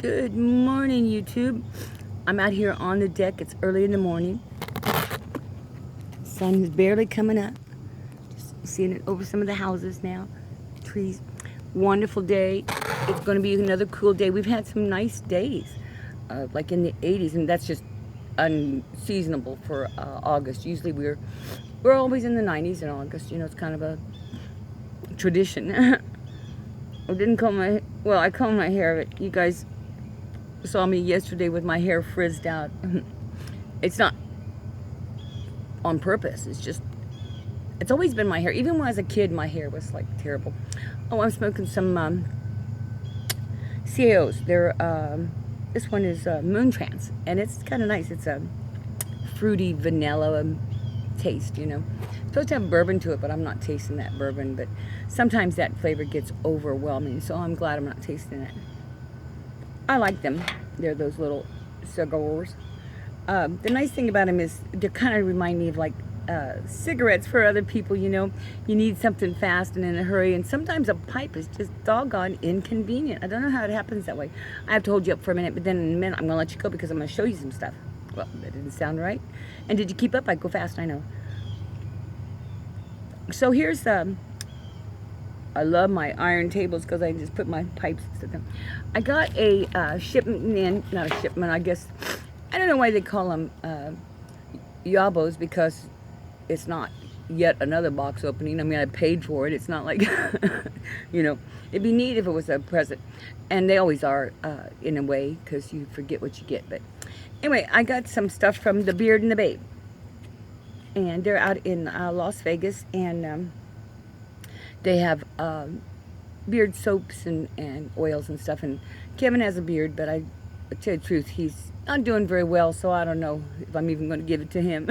Good morning, YouTube. I'm out here on the deck. It's early in the morning. Sun is barely coming up. Just seeing it over some of the houses now. Trees. Wonderful day. It's going to be another cool day. We've had some nice days, like in the 80s, and that's just unseasonable for August. Usually we're always in the 90s in August. You know, it's kind of a tradition. I didn't comb I combed my hair, but you guys saw me yesterday with my hair frizzed out. It's not on purpose. It's always been my hair. Even when I was a kid, my hair was like terrible. Oh, I'm smoking some CAOs. This one is Moontrance, and it's kind of nice. It's a fruity vanilla taste, you know. It's supposed to have bourbon to it, but I'm not tasting that bourbon. But sometimes that flavor gets overwhelming, so I'm glad I'm not tasting it. I like them. They're those little cigars. The nice thing about them is they kind of remind me of like cigarettes for other people, you know. You need something fast and in a hurry, and sometimes a pipe is just doggone inconvenient. I don't know how it happens that way. I have to hold you up for a minute, but then in a minute I'm going to let you go because I'm going to show you some stuff. Well, that didn't sound right. And did you keep up? I go fast, I know. So here's I love my iron tables because I just put my pipes to them. I got a shipment in, not a shipment, I guess. I don't know why they call them yabos, because it's not yet another box opening. I mean, I paid for it. It's not like, you know, it'd be neat if it was a present. And they always are in a way, because you forget what you get. But anyway, I got some stuff from The Beard and the Babe. And they're out in Las Vegas, and they have beard soaps and oils and stuff. And Kevin has a beard, but I tell you the truth, he's not doing very well, so I don't know if I'm even going to give it to him.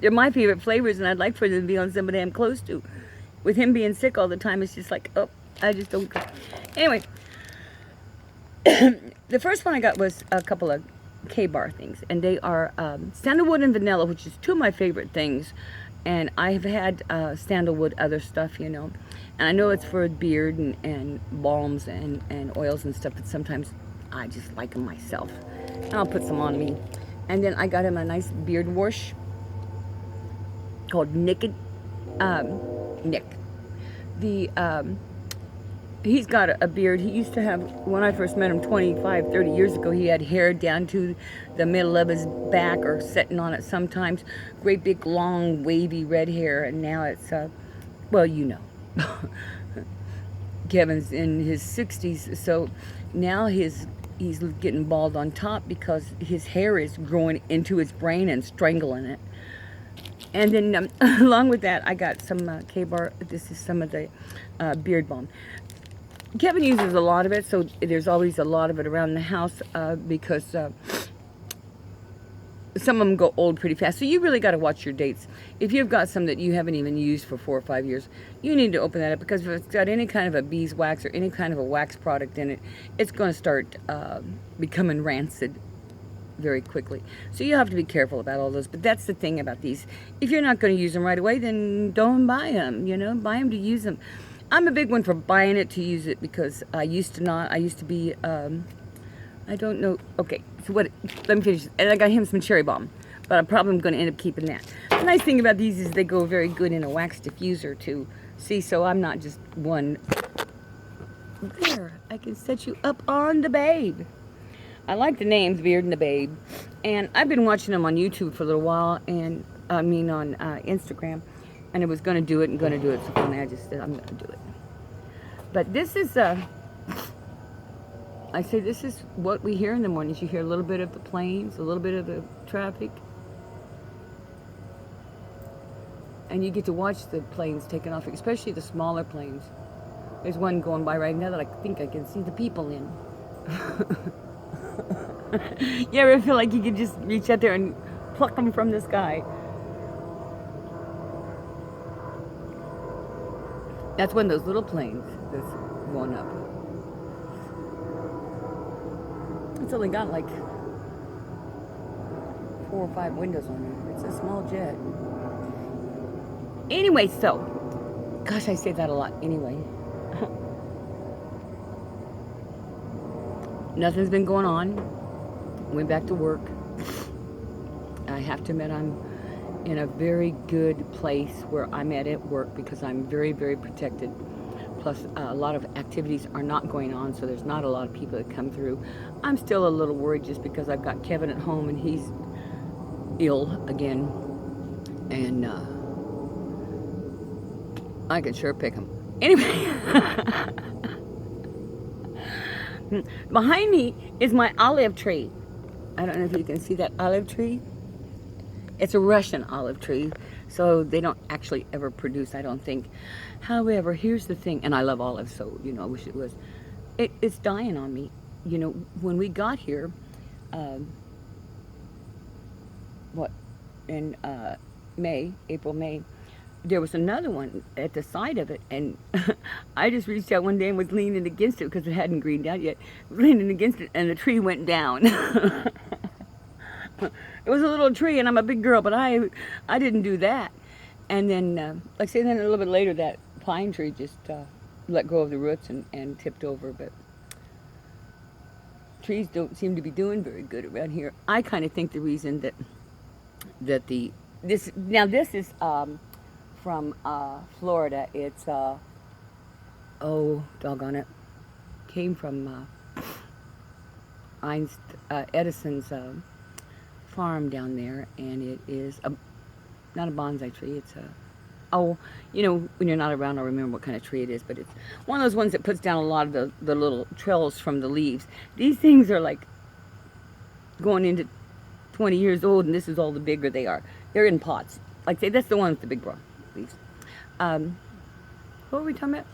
They're my favorite flavors, and I'd like for them to be on somebody I'm close to. With him being sick all the time, it's just like, oh, I just don't. Anyway, the first one I got was a couple of K-bar things, and they are sandalwood and vanilla, which is two of my favorite things. And I've had sandalwood other stuff, you know, and I know it's for beard and balms and oils and stuff, but sometimes I just like them myself, and I'll put some on me. And then I got him a nice beard wash called Nick. He's got a beard. He used to have, when I first met him 25, 30 years ago, he had hair down to the middle of his back or sitting on it sometimes. Great big, long, wavy red hair. And now it's, well, you know. Kevin's in his 60s, so now he's getting bald on top because his hair is growing into his brain and strangling it. And then along with that, I got some K-Bar. This is some of the beard balm. Kevin uses a lot of it, so there's always a lot of it around the house because some of them go old pretty fast. So you really got to watch your dates. If you've got some that you haven't even used for 4 or 5 years, you need to open that up, because if it's got any kind of a beeswax or any kind of a wax product in it, it's going to start becoming rancid very quickly. So you have to be careful about all those. But that's the thing about these. If you're not going to use them right away, then don't buy them. You know, buy them to use them. I'm a big one for buying it to use it, because I used to not. I used to be, I don't know. Okay, so let me finish. And I got him some cherry balm, but I'm probably going to end up keeping that. The nice thing about these is they go very good in a wax diffuser too. See, so I'm not just one. There, I can set you up on the Babe. I like the names, Beard and the Babe. And I've been watching them on YouTube for a little while, and I mean on Instagram. And I was going to do it, so finally I just said I'm going to do it. But this is, I say this is what we hear in the mornings. You hear a little bit of the planes, a little bit of the traffic. And you get to watch the planes taking off, especially the smaller planes. There's one going by right now that I think I can see the people in. You ever feel like you could just reach out there and pluck them from the sky? That's one of those little planes that's going up. It's only got like 4 or 5 windows on it. It's a small jet. Anyway, so, gosh, I say that a lot. Anyway. Nothing's been going on. Went back to work. I have to admit I'm in a very good place where I'm at work because I'm very, very protected. Plus, a lot of activities are not going on, so there's not a lot of people that come through. I'm still a little worried just because I've got Kevin at home and he's ill again, and I can sure pick him. Anyway, behind me is my olive tree. I don't know if you can see that olive tree. It's a Russian olive tree, so they don't actually ever produce, I don't think. However, here's the thing, and I love olives, so, you know, I wish it was. It's dying on me. You know, when we got here, what, in April, May, there was another one at the side of it, and I just reached out one day and was leaning against it because it hadn't greened out yet. Leaning against it, and the tree went down. It was a little tree, and I'm a big girl, but I didn't do that. And then, like I say, then a little bit later, that pine tree just let go of the roots and tipped over. But trees don't seem to be doing very good around here. I kind of think the reason that this is from Florida. It's oh, doggone it, came from Edison's farm down there, and it is not a bonsai tree. It's oh, you know, when you're not around, I'll remember what kind of tree it is, but it's one of those ones that puts down a lot of the little trails from the leaves. These things are like going into 20 years old, and this is all the bigger they are. They're in pots. Like say, that's the one with the big broad leaves. What were we talking about?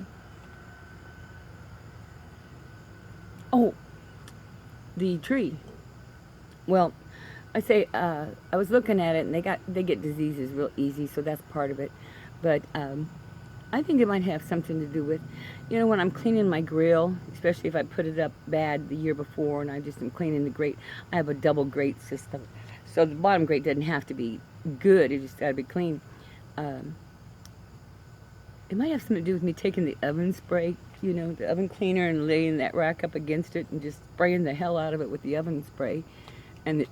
Oh, the tree. Well, I say I was looking at it, and they get diseases real easy, so that's part of it. But I think it might have something to do with, you know, when I'm cleaning my grill, especially if I put it up bad the year before, and I just am cleaning the grate. I have a double grate system, so the bottom grate doesn't have to be good; it just got to be clean. It might have something to do with me taking the oven spray, you know, the oven cleaner, and laying that rack up against it and just spraying the hell out of it with the oven spray, and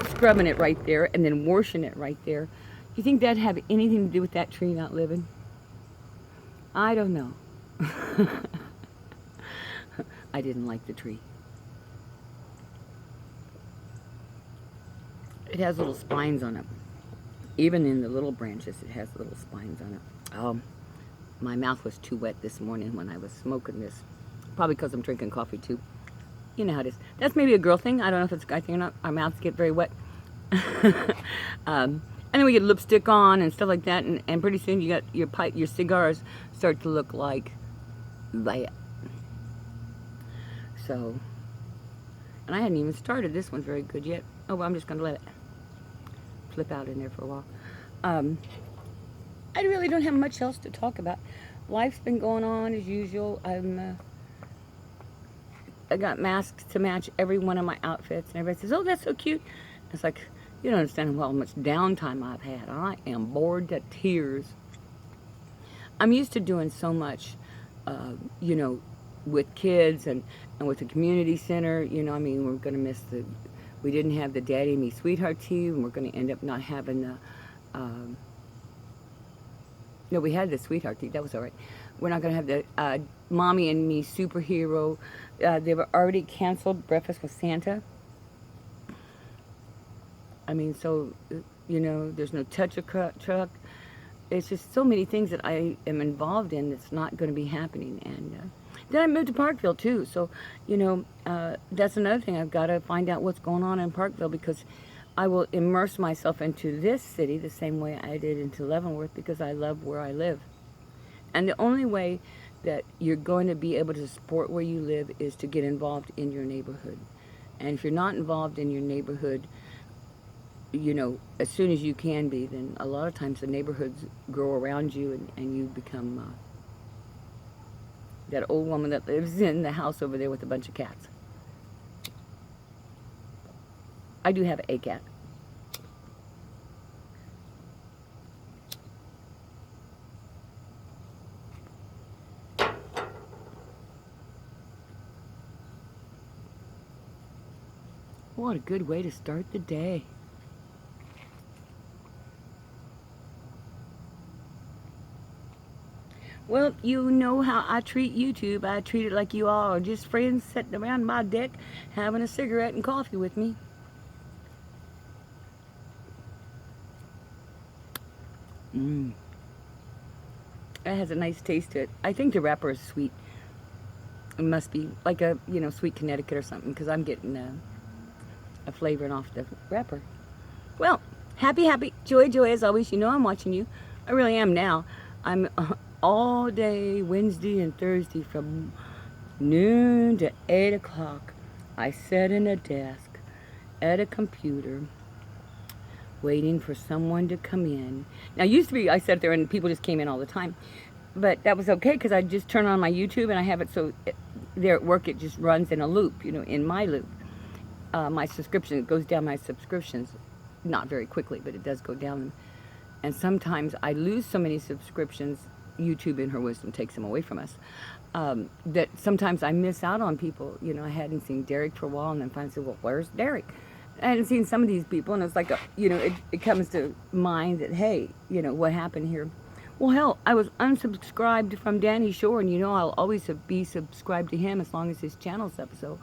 scrubbing it right there, and then washing it right there. You think that'd have anything to do with that tree not living? I don't know. I didn't like the tree. It has little spines on it. Even in the little branches, it has little spines on it. My mouth was too wet this morning when I was smoking this. Probably because I'm drinking coffee too. You know how it is. That's maybe a girl thing. I don't know if it's a guy thing or not. Our mouths get very wet. And then we get lipstick on and stuff like that. And pretty soon you got your cigars start to look like that. So, and I hadn't even started this one very good yet. Oh, well, I'm just going to let it flip out in there for a while. I really don't have much else to talk about. Life's been going on as usual. I got masks to match every one of my outfits, and everybody says, "Oh, that's so cute." It's like, you don't understand how much downtime I've had. I am bored to tears. I'm used to doing so much, you know, with kids and with the community center. You know, I mean, we're going to miss we didn't have the Daddy Me Sweetheart tea, and we're going to end up not having the, no, we had the Sweetheart tea. That was all right. We're not going to have the Mommy and Me Superhero. They were already canceled Breakfast with Santa. I mean, so, you know, there's no Touch-a-Truck. It's just so many things that I am involved in that's not going to be happening. And then I moved to Parkville, too. So, you know, that's another thing. I've got to find out what's going on in Parkville, because I will immerse myself into this city the same way I did into Leavenworth, because I love where I live. And the only way that you're going to be able to support where you live is to get involved in your neighborhood. And if you're not involved in your neighborhood, you know, as soon as you can be, then a lot of times the neighborhoods grow around you, and you become that old woman that lives in the house over there with a bunch of cats. I do have a cat. What a good way to start the day. Well, you know how I treat YouTube. I treat it like you all are just friends sitting around my deck having a cigarette and coffee with me. Mmm. It has a nice taste to it. I think the wrapper is sweet. It must be like a, sweet Connecticut or something, because I'm getting a flavoring off the wrapper. Well, happy, joy as always. You know I'm watching you. I really am now. I'm all day Wednesday and Thursday from noon to 8 o'clock. I sat in a desk at a computer waiting for someone to come in. Now, used to be I sat there and people just came in all the time. But that was okay because I just turn on my YouTube and I have it so there at work it just runs in a loop, in my loop. My subscription, it goes down my subscriptions. Not very quickly, but it does go down. And sometimes I lose so many subscriptions, YouTube in her wisdom takes them away from us, that sometimes I miss out on people. I hadn't seen Derek for a while, and then finally said, well, where's Derek? I hadn't seen some of these people, and it's like, it comes to mind that, hey, what happened here? Well, hell, I was unsubscribed from Danny Shore, and I'll always be subscribed to him as long as his channel's up. So,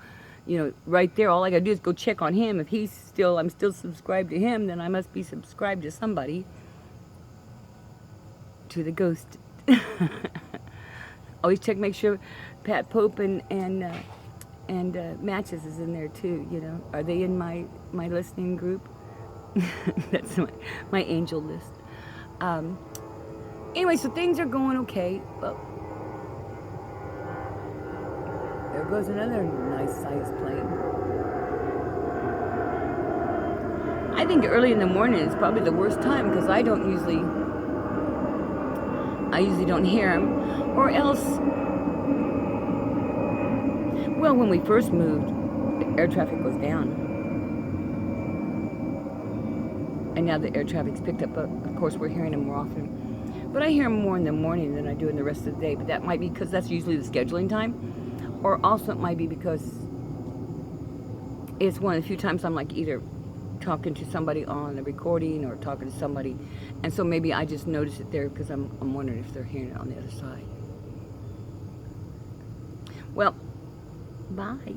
right there, all I gotta do is go check on him. If I'm still subscribed to him, then I must be subscribed to somebody. To the ghost. Always check, make sure Pat Pope and Matches is in there too. Are they in my listening group? That's my angel list. Anyway, so things are going okay. Well, there goes another nice sized plane. I think early in the morning is probably the worst time because I usually don't hear them, or else, well, when we first moved, the air traffic was down, and now the air traffic's picked up. Of course, we're hearing them more often, but I hear them more in the morning than I do in the rest of the day. But that might be because that's usually the scheduling time, or also it might be because it's one of the few times I'm like either talking to somebody on a recording or talking to somebody, and so maybe I just notice it there because I'm wondering if they're hearing it on the other side. Well, bye.